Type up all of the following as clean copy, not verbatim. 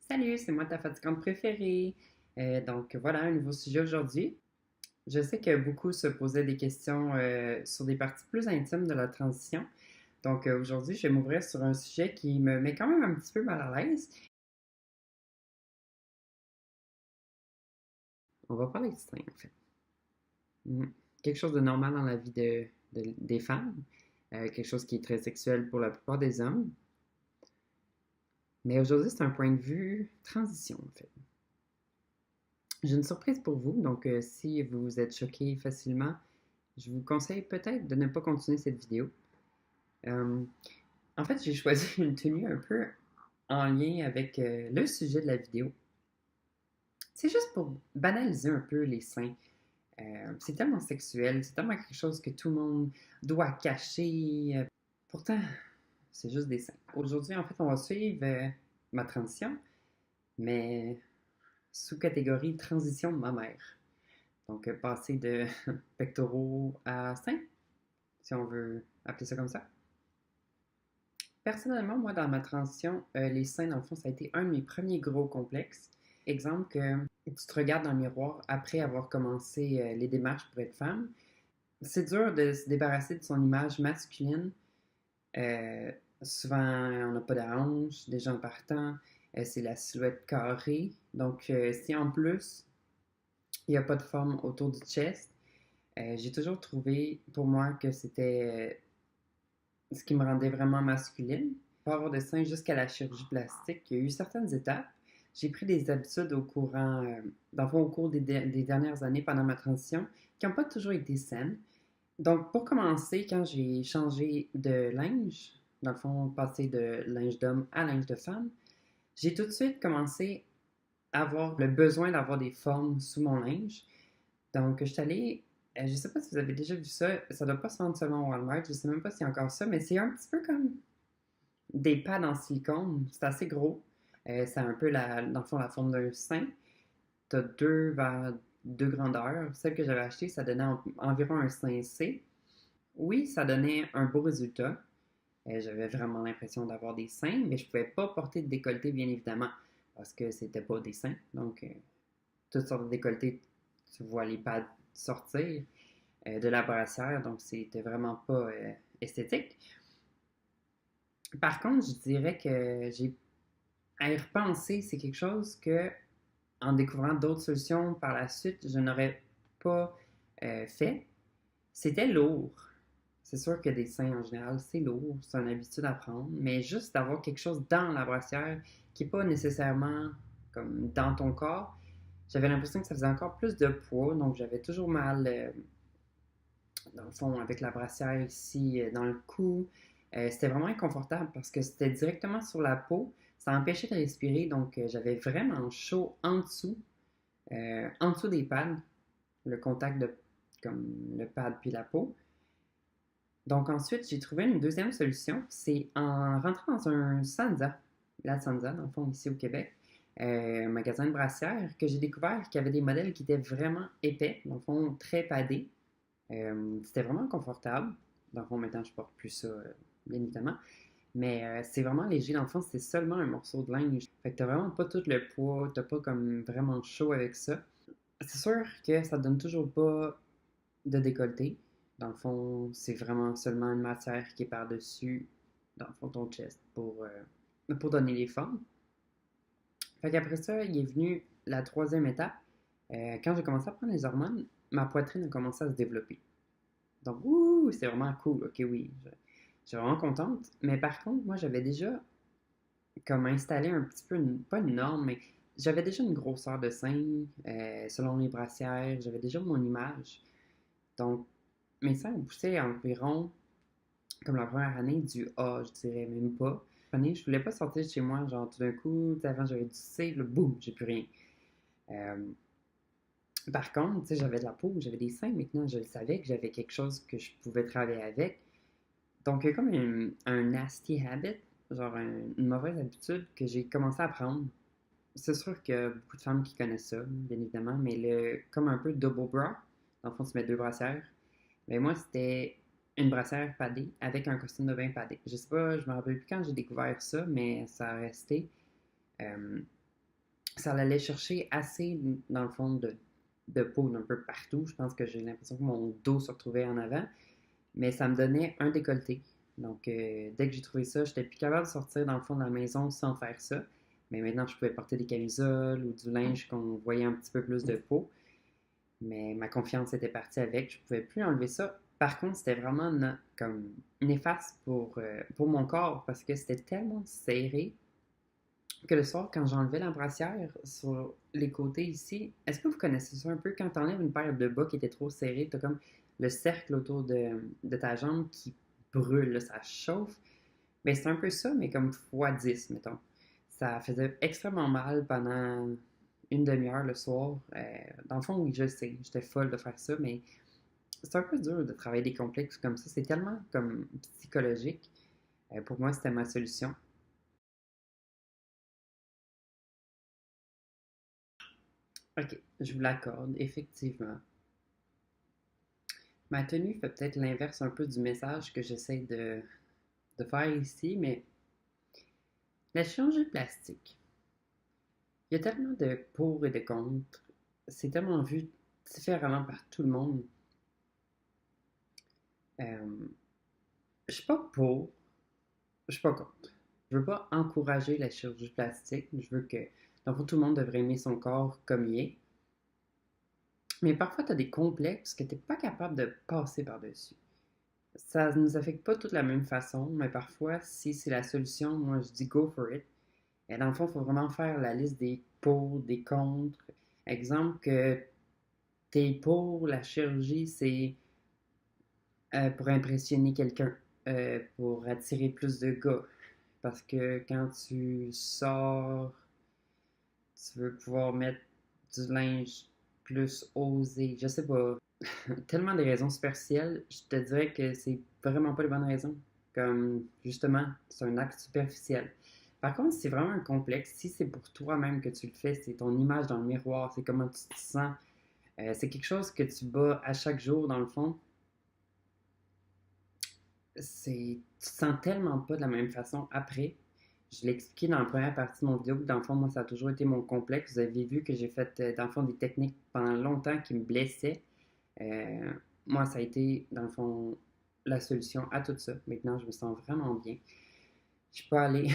Salut, c'est moi ta fatigante préférée. Donc voilà, un nouveau sujet aujourd'hui. Je sais que beaucoup se posaient des questions sur des parties plus intimes de la transition. Donc aujourd'hui, je vais m'ouvrir sur un sujet qui me met quand même un petit peu mal à l'aise. On va parler de sein, en fait. Mhm. Quelque chose de normal dans la vie des femmes. Quelque chose qui est très sexuel pour la plupart des hommes. Mais aujourd'hui, c'est un point de vue transition, en fait. J'ai une surprise pour vous, donc si vous êtes choqué facilement, je vous conseille peut-être de ne pas continuer cette vidéo. Euh, En fait, j'ai choisi une tenue un peu en lien avec le sujet de la vidéo. C'est juste pour banaliser un peu les seins. C'est tellement sexuel, c'est tellement quelque chose que tout le monde doit cacher. Pourtant, c'est juste des seins. Aujourd'hui, en fait, on va suivre ma transition, mais sous catégorie transition de ma mère. Donc, passer de pectoraux à seins, si on veut appeler ça comme ça. Personnellement, moi, dans ma transition, les seins, dans le fond, ça a été un de mes premiers gros complexes. Exemple que tu te regardes dans le miroir après avoir commencé les démarches pour être femme. C'est dur de se débarrasser de son image masculine. Euh, Souvent, on n'a pas de hanches, déjà en partant. C'est la silhouette carrée. Donc, si en plus, il n'y a pas de forme autour du chest, j'ai toujours trouvé pour moi que c'était ce qui me rendait vraiment masculine. Pour avoir de seins jusqu'à la chirurgie plastique, il y a eu certaines étapes. J'ai pris des habitudes au courant, dans le fond, au cours des dernières années pendant ma transition, qui n'ont pas toujours été saines. Donc, pour commencer, quand j'ai changé de linge, dans le fond, passé de linge d'homme à linge de femme, j'ai tout de suite commencé à avoir le besoin d'avoir des formes sous mon linge. Donc, je suis allée, je ne sais pas si vous avez déjà vu ça, ça ne doit pas se vendre seulement au Walmart, je ne sais même pas s'il y a encore ça, mais c'est un petit peu comme des pads en silicone. C'est assez gros. Ça a un peu, dans le fond, la forme d'un sein. Tu as deux vers deux grandeurs. Celle que j'avais achetée, ça donnait environ un sein C. Oui, ça donnait un beau résultat. J'avais vraiment l'impression d'avoir des seins, mais je ne pouvais pas porter de décolleté, bien évidemment, parce que c'était pas des seins. Donc, toutes sortes de décolletés, tu vois les pads sortir de la brassière, donc c'était vraiment pas esthétique. Par contre, je dirais que j'ai à y repenser, c'est quelque chose que, en découvrant d'autres solutions par la suite, je n'aurais pas fait. C'était lourd. C'est sûr que des seins en général, c'est lourd, c'est une habitude à prendre, mais juste d'avoir quelque chose dans la brassière qui n'est pas nécessairement comme dans ton corps, j'avais l'impression que ça faisait encore plus de poids, donc j'avais toujours mal, dans le fond, avec la brassière ici, dans le cou. C'était vraiment inconfortable parce que c'était directement sur la peau. Ça empêchait de respirer, donc j'avais vraiment chaud en dessous des pads, le contact de comme le pad puis la peau. Donc ensuite, j'ai trouvé une deuxième solution, c'est en rentrant dans un Sansa, la Sansa, dans le fond, ici au Québec, un magasin de brassières, que j'ai découvert qu'il y avait des modèles qui étaient vraiment épais, dans le fond, très padés. C'était vraiment confortable. Dans le fond, maintenant, je porte plus ça, bien évidemment. Mais c'est vraiment léger. Dans le fond, c'est seulement un morceau de linge. Fait que t'as vraiment pas tout le poids. T'as pas comme vraiment chaud avec ça. C'est sûr que ça donne toujours pas de décolleté. Dans le fond, c'est vraiment seulement une matière qui est par-dessus, dans le fond, ton chest pour donner les formes. Fait qu'après ça, il est venu la troisième étape. Quand j'ai commencé à prendre les hormones, ma poitrine a commencé à se développer. Donc, ouh, c'est vraiment cool. Ok, oui, je suis vraiment contente. Mais par contre, moi, j'avais déjà comme installé un petit peu, pas une norme, mais j'avais déjà une grosseur de sein selon les brassières. J'avais déjà mon image. Donc, mes seins ont poussé environ, comme la première année, du A, je dirais même pas. Année, je voulais pas sortir de chez moi, genre tout d'un coup, avant j'avais du C, le boum, j'ai plus rien. Euh, Par contre, tu sais, j'avais de la peau, j'avais des seins, maintenant je le savais que j'avais quelque chose que je pouvais travailler avec. Donc, il y a comme un nasty habit, genre une mauvaise habitude que j'ai commencé à prendre. C'est sûr qu'il y a beaucoup de femmes qui connaissent ça, bien évidemment, mais comme un peu double bra, dans le fond, tu mets deux brassières. Mais moi, c'était une brassière padée avec un costume de bain padé. Je sais pas, je me rappelle plus quand j'ai découvert ça, mais ça a resté. Euh, ça allait chercher assez, dans le fond, de peau d'un peu partout. Je pense que j'ai l'impression que mon dos se retrouvait en avant, mais ça me donnait un décolleté. Donc, dès que j'ai trouvé ça, j'étais plus capable de sortir dans le fond de la maison sans faire ça. Mais maintenant, je pouvais porter des camisoles ou du linge qu'on voyait un petit peu plus de peau. Mais ma confiance était partie avec. Je pouvais plus enlever ça. Par contre, c'était vraiment comme néfaste pour mon corps parce que c'était tellement serré que le soir, quand j'enlevais la brassière sur les côtés ici, est-ce que vous connaissez ça un peu? Quand tu enlèves une paire de bas qui était trop serrée, tu as comme le cercle autour de ta jambe qui brûle, là, ça chauffe. Mais c'est un peu ça, mais comme fois 10 mettons. Ça faisait extrêmement mal pendant une demi-heure le soir. Dans le fond, oui, je sais, j'étais folle de faire ça, mais c'est un peu dur de travailler des complexes comme ça. C'est tellement comme psychologique. Pour moi, c'était ma solution. Ok, je vous l'accorde, effectivement. Ma tenue fait peut-être l'inverse un peu du message que j'essaie de faire ici, mais la chirurgie plastique, il y a tellement de pour et de contre. C'est tellement vu différemment par tout le monde. Euh, je suis pas pour, je suis pas contre. Je veux pas encourager la chirurgie plastique. Je veux que, dans le fond, tout le monde devrait aimer son corps comme il est. Mais parfois, tu as des complexes que tu n'es pas capable de passer par-dessus. Ça ne nous affecte pas toutes de la même façon, mais parfois, si c'est la solution, moi je dis go for it. Et dans le fond, il faut vraiment faire la liste des pour, des contre. Exemple que t'es pour la chirurgie, c'est pour impressionner quelqu'un, pour attirer plus de gars. Parce que quand tu sors, tu veux pouvoir mettre du linge plus osé. Je sais pas. Tellement de raisons superficielles, je te dirais que c'est vraiment pas les bonnes raisons. Comme, justement, c'est un acte superficiel. Par contre, si c'est vraiment un complexe, si c'est pour toi-même que tu le fais, c'est ton image dans le miroir, c'est comment tu te sens, c'est quelque chose que tu bats à chaque jour, dans le fond, tu te sens tellement pas de la même façon après. Je l'ai expliqué dans la première partie de mon vidéo, que dans le fond, moi, ça a toujours été mon complexe. Vous avez vu que j'ai fait, dans le fond, des techniques pendant longtemps qui me blessaient. Euh, Moi, ça a été, dans le fond, la solution à tout ça. Maintenant, je me sens vraiment bien. Je suis pas allé,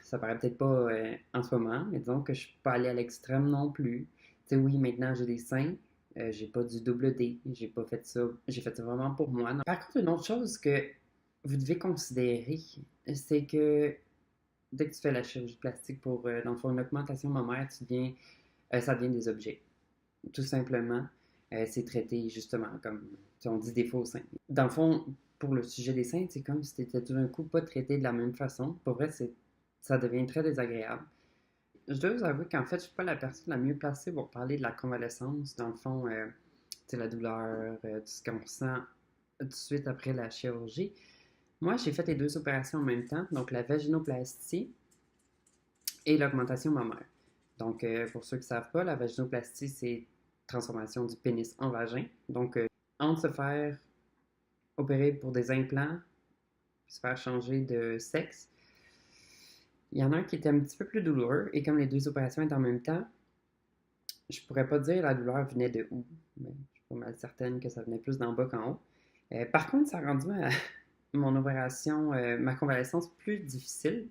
ça paraît peut-être pas en ce moment, mais disons que je suis pas allé à l'extrême non plus. Tu sais, oui, maintenant j'ai des seins, j'ai pas du double D, j'ai pas fait ça, j'ai fait ça vraiment pour moi. Par contre, une autre chose que vous devez considérer, c'est que dès que tu fais la chirurgie plastique pour, dans le fond, une augmentation mammaire, ça devient des objets. Tout simplement, c'est traité justement comme on dit des faux seins. Dans le fond, pour le sujet des seins, c'est comme si tu étais tout d'un coup pas traité de la même façon. Pour vrai, ça devient très désagréable. Je dois vous avouer qu'en fait, je suis pas la personne la mieux placée pour parler de la convalescence. Dans le fond, la douleur, tout ce qu'on ressent tout de suite après la chirurgie. Moi, j'ai fait les deux opérations en même temps, donc la vaginoplastie et l'augmentation mammaire. Donc, pour ceux qui ne savent pas, la vaginoplastie, c'est transformation du pénis en vagin. Donc, entre se faire opérer pour des implants, se faire changer de sexe, il y en a un qui était un petit peu plus douloureux. Et comme les deux opérations étaient en même temps, je pourrais pas dire la douleur venait de où, mais je suis pas mal certaine que ça venait plus d'en bas qu'en haut. Par contre, ça a rendu mon opération, ma convalescence plus difficile.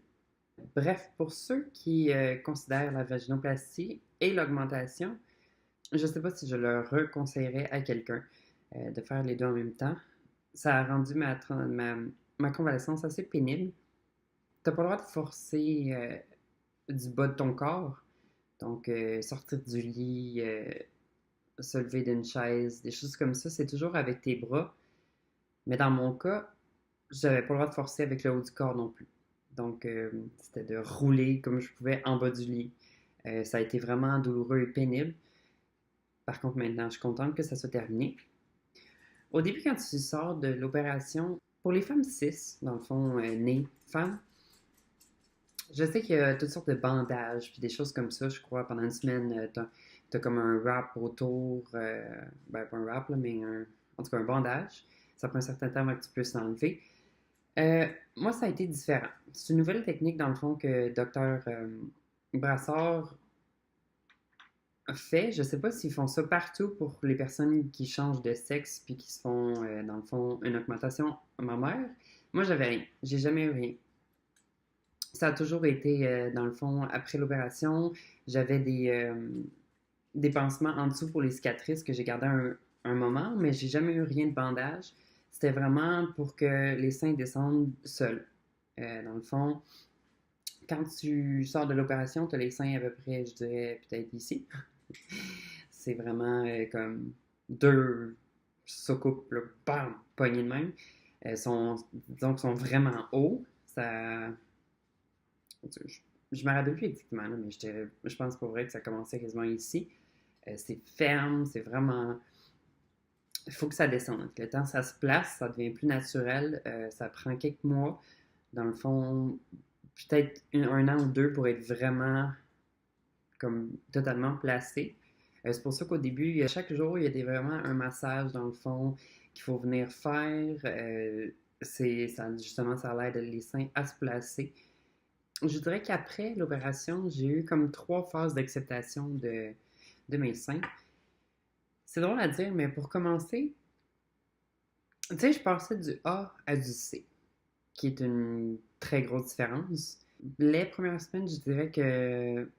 Bref, pour ceux qui considèrent la vaginoplastie et l'augmentation, je ne sais pas si je le reconseillerais à quelqu'un de faire les deux en même temps. Ça a rendu ma convalescence assez pénible. Tu n'as pas le droit de forcer du bas de ton corps. Donc, sortir du lit, se lever d'une chaise, des choses comme ça, c'est toujours avec tes bras. Mais dans mon cas, j'avais pas le droit de forcer avec le haut du corps non plus. Donc, c'était de rouler comme je pouvais en bas du lit. Ça a été vraiment douloureux et pénible. Par contre, maintenant, je suis contente que ça soit terminé. Au début, quand tu sors de l'opération, pour les femmes cis, dans le fond, nées femmes, je sais qu'il y a toutes sortes de bandages, puis des choses comme ça, je crois, pendant une semaine, t'as comme un wrap autour, ben pas un wrap, là, mais en tout cas un bandage. Ça prend un certain temps avant que tu puisses l'enlever. Moi, ça a été différent. C'est une nouvelle technique, dans le fond, que Dr. Brassard fait. Je sais pas s'ils font ça partout pour les personnes qui changent de sexe puis qui se font, dans le fond, une augmentation mammaire. Moi, j'avais rien. J'ai jamais eu rien. Ça a toujours été, dans le fond, après l'opération, j'avais des pansements en dessous pour les cicatrices que j'ai gardé un moment, mais j'ai jamais eu rien de bandage. C'était vraiment pour que les seins descendent seuls. Dans le fond, quand tu sors de l'opération, tu as les seins à peu près, je dirais, peut-être ici. C'est vraiment comme deux soucoupes, là, bam, poignées de même. Disons qu'ils sont vraiment hauts. Ça, je me rappelle plus exactement, là, mais je pense pour vrai que ça commençait quasiment ici. C'est ferme, c'est vraiment. Il faut que ça descende. Le temps ça se place, ça devient plus naturel. Ça prend quelques mois. Dans le fond, peut-être un an ou deux pour être vraiment comme totalement placé. C'est pour ça qu'au début, chaque jour, il y a vraiment un massage dans le fond qu'il faut venir faire. Justement, ça l'aide les seins à se placer. Je dirais qu'après l'opération, j'ai eu comme 3 phases d'acceptation de mes seins. C'est drôle à dire, mais pour commencer, tu sais, je passais du A à du C, qui est une très grosse différence. Les premières semaines, je dirais que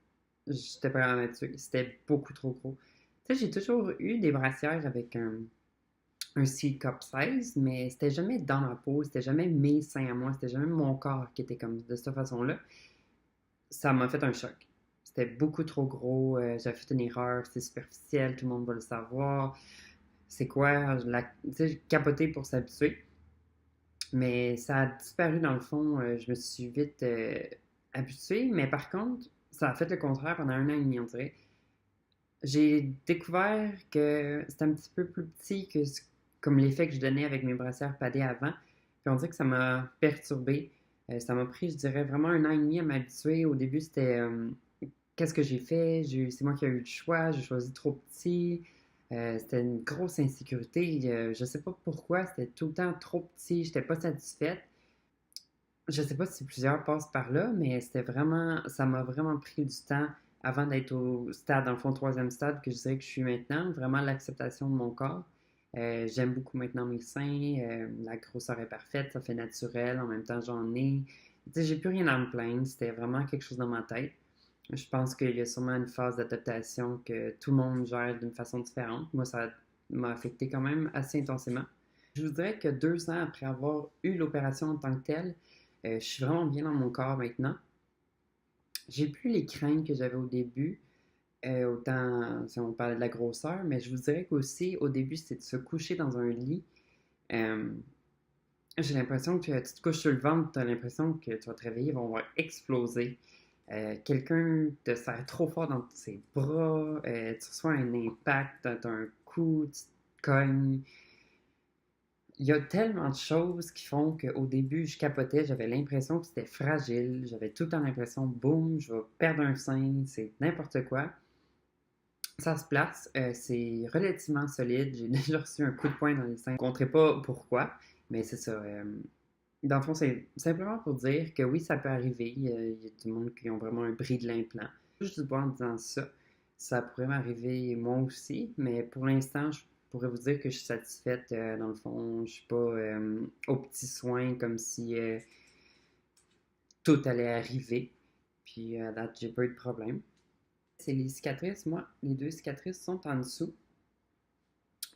j'étais pas habituée. C'était beaucoup trop gros. Tu sais, j'ai toujours eu des brassières avec un C-cup size, mais c'était jamais dans ma peau, c'était jamais mes seins à moi, c'était jamais mon corps qui était comme de cette façon-là. Ça m'a fait un choc. C'était beaucoup trop gros, j'avais fait une erreur, c'est superficiel, tout le monde va le savoir. C'est quoi? Tu sais, j'ai capoté pour s'habituer. Mais ça a disparu dans le fond. Je me suis vite habituée. Mais par contre, ça a fait le contraire pendant un an et demi, on dirait. J'ai découvert que c'était un petit peu plus petit que comme l'effet que je donnais avec mes brassières padées avant. Puis on dirait que ça m'a perturbé. Ça m'a pris, je dirais, vraiment un an et demi à m'habituer. Au début, c'était qu'est-ce que j'ai fait? C'est moi qui ai eu le choix. J'ai choisi trop petit. C'était une grosse insécurité. Je sais pas pourquoi. C'était tout le temps trop petit. J'étais pas satisfaite. Je sais pas si plusieurs passent par là, mais ça m'a vraiment pris du temps avant d'être au stade, dans le fond, troisième stade que je dirais que je suis maintenant. Vraiment l'acceptation de mon corps. J'aime beaucoup maintenant mes seins. La grosseur est parfaite. Ça fait naturel. En même temps, j'en ai. Tu sais, j'ai plus rien à me plaindre. C'était vraiment quelque chose dans ma tête. Je pense qu'il y a sûrement une phase d'adaptation que tout le monde gère d'une façon différente. Moi, ça m'a affecté quand même assez intensément. Je vous dirais que 2 ans après avoir eu l'opération en tant que telle, je suis vraiment bien dans mon corps maintenant. J'ai plus les craintes que j'avais au début, autant si on parlait de la grosseur, mais je vous dirais qu'aussi au début, c'était de se coucher dans un lit. Euh, j'ai l'impression que tu te couches sur le ventre, tu as l'impression que tu vas te réveiller, ils vont exploser. Quelqu'un te serre trop fort dans ses bras, tu reçois un impact, tu as un coup, tu te cognes. Il y a tellement de choses qui font qu'au début, je capotais, j'avais l'impression que c'était fragile, j'avais tout le temps l'impression, boum, je vais perdre un sein, c'est n'importe quoi. Ça se place, c'est relativement solide, j'ai déjà reçu un coup de poing dans les seins, je ne compterai pas pourquoi, mais c'est ça. Dans le fond, c'est simplement pour dire que oui, ça peut arriver. Il y a du monde qui ont vraiment un bris de l'implant. Juste du bois en disant ça, ça pourrait m'arriver moi aussi, mais pour l'instant, je pourrais vous dire que je suis satisfaite. Dans le fond, je suis pas aux petits soins comme si tout allait arriver. Puis à date, j'ai pas eu de problème. C'est les cicatrices, moi, les 2 cicatrices sont en dessous.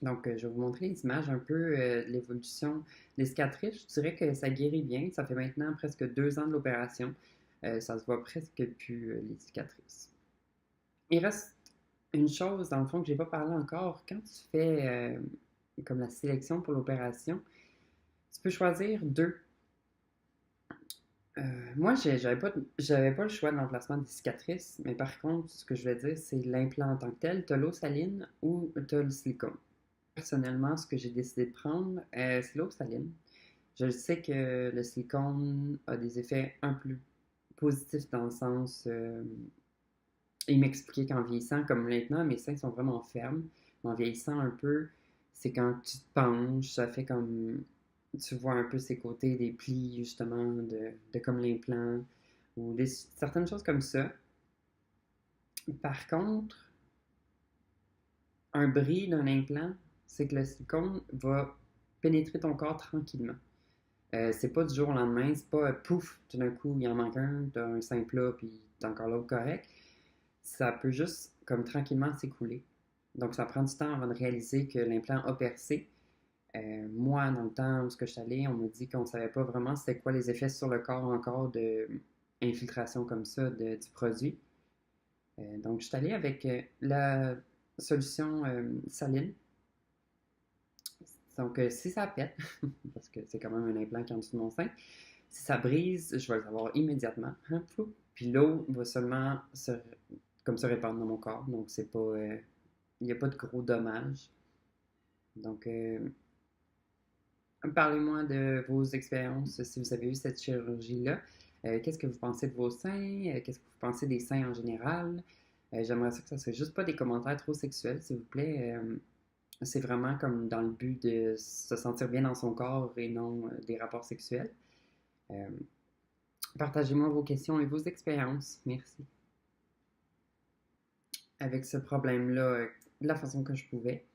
Donc, je vais vous montrer les images un peu de l'évolution des cicatrices. Je dirais que ça guérit bien. Ça fait maintenant presque 2 ans de l'opération. Ça se voit presque plus, les cicatrices. Il reste une chose, dans le fond, que je n'ai pas parlé encore. Quand tu fais comme la sélection pour l'opération, tu peux choisir deux. Moi, j'avais pas le choix de l'emplacement des cicatrices, mais par contre, ce que je vais dire, c'est l'implant en tant que tel. Tu as l'eau saline ou tu as le silicone. Personnellement, ce que j'ai décidé de prendre, c'est l'eau saline. Je sais que le silicone a des effets un peu plus positifs dans le sens. Il m'expliquait qu'en vieillissant, comme maintenant, mes seins sont vraiment fermes. Mais en vieillissant un peu, c'est quand tu te penches, ça fait comme. Tu vois un peu ces côtés des plis, justement, de comme l'implant, ou certaines choses comme ça. Par contre, un bris d'un implant, c'est que le silicone va pénétrer ton corps tranquillement. C'est pas du jour au lendemain, c'est pas pouf, tout d'un coup, il en manque un, t'as un sein plat, puis t'as encore l'autre correct. Ça peut juste, comme tranquillement, s'écouler. Donc, ça prend du temps avant de réaliser que l'implant a percé. Moi, dans le temps où je suis allée, on m'a dit qu'on ne savait pas vraiment c'était quoi les effets sur le corps encore de infiltration comme ça du produit. Donc, je suis allée avec la solution saline. Donc, si ça pète, parce que c'est quand même un implant qui est en dessous de mon sein, si ça brise, je vais le savoir immédiatement. Hein, puis l'eau va seulement comme se répandre dans mon corps. Donc, c'est pas. Il n'y a pas de gros dommages. Donc, parlez-moi de vos expériences si vous avez eu cette chirurgie-là. Qu'est-ce que vous pensez de vos seins? Qu'est-ce que vous pensez des seins en général? J'aimerais ça que ça soit juste pas des commentaires trop sexuels, s'il vous plaît. C'est vraiment comme dans le but de se sentir bien dans son corps et non des rapports sexuels. Euh, Partagez-moi vos questions et vos expériences. Merci. Avec ce problème-là, de la façon que je pouvais.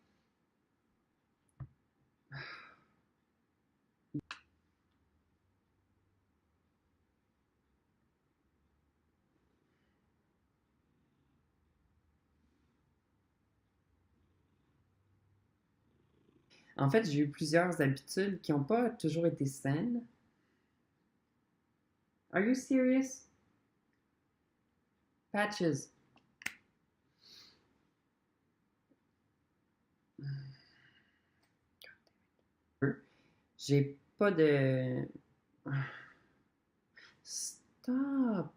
En fait, j'ai eu plusieurs habitudes qui n'ont pas toujours été saines. Are you serious? Patches. J'ai pas de. Stop!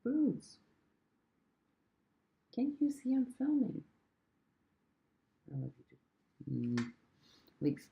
Boots. Can't you see I'm filming? I love you too. Leaks.